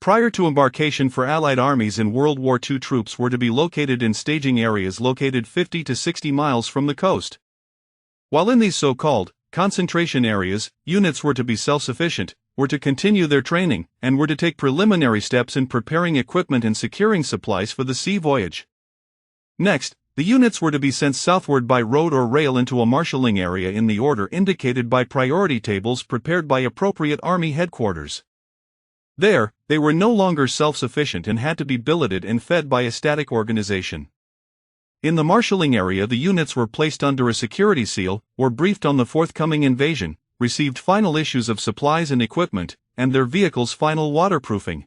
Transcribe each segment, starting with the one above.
Prior to embarkation for Allied armies in World War II, troops were to be located in staging areas located 50 to 60 miles from the coast. While in these so-called concentration areas, units were to be self-sufficient, were to continue their training, and were to take preliminary steps in preparing equipment and securing supplies for the sea voyage. Next, the units were to be sent southward by road or rail into a marshalling area in the order indicated by priority tables prepared by appropriate Army headquarters. There, they were no longer self-sufficient and had to be billeted and fed by a static organization. In the marshalling area, the units were placed under a security seal, were briefed on the forthcoming invasion, received final issues of supplies and equipment, and their vehicles' final waterproofing.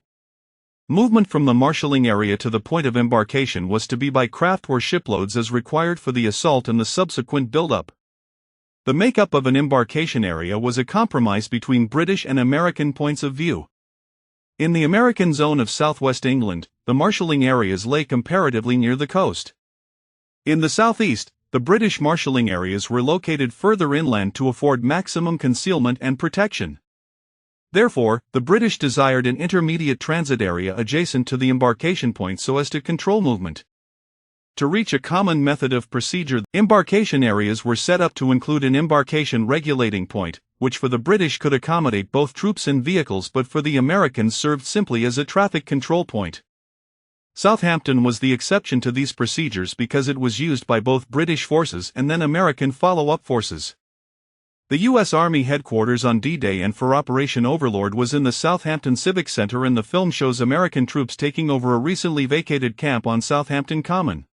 Movement from the marshalling area to the point of embarkation was to be by craft or shiploads as required for the assault and the subsequent build-up. The makeup of an embarkation area was a compromise between British and American points of view. In the American zone of southwest England, the marshalling areas lay comparatively near the coast. In the southeast, the British marshalling areas were located further inland to afford maximum concealment and protection. Therefore, the British desired an intermediate transit area adjacent to the embarkation point so as to control movement. To reach a common method of procedure, embarkation areas were set up to include an embarkation regulating point, which for the British could accommodate both troops and vehicles but for the Americans served simply as a traffic control point. Southampton was the exception to these procedures because it was used by both British forces and then American follow-up forces. The U.S. Army headquarters on D-Day and for Operation Overlord was in the Southampton Civic Center, and the film shows American troops taking over a recently vacated camp on Southampton Common.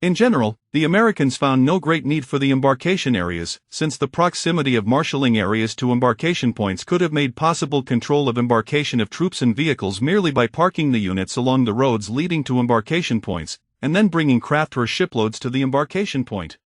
In general, the Americans found no great need for the embarkation areas, since the proximity of marshalling areas to embarkation points could have made possible control of embarkation of troops and vehicles merely by parking the units along the roads leading to embarkation points, and then bringing craft or shiploads to the embarkation point.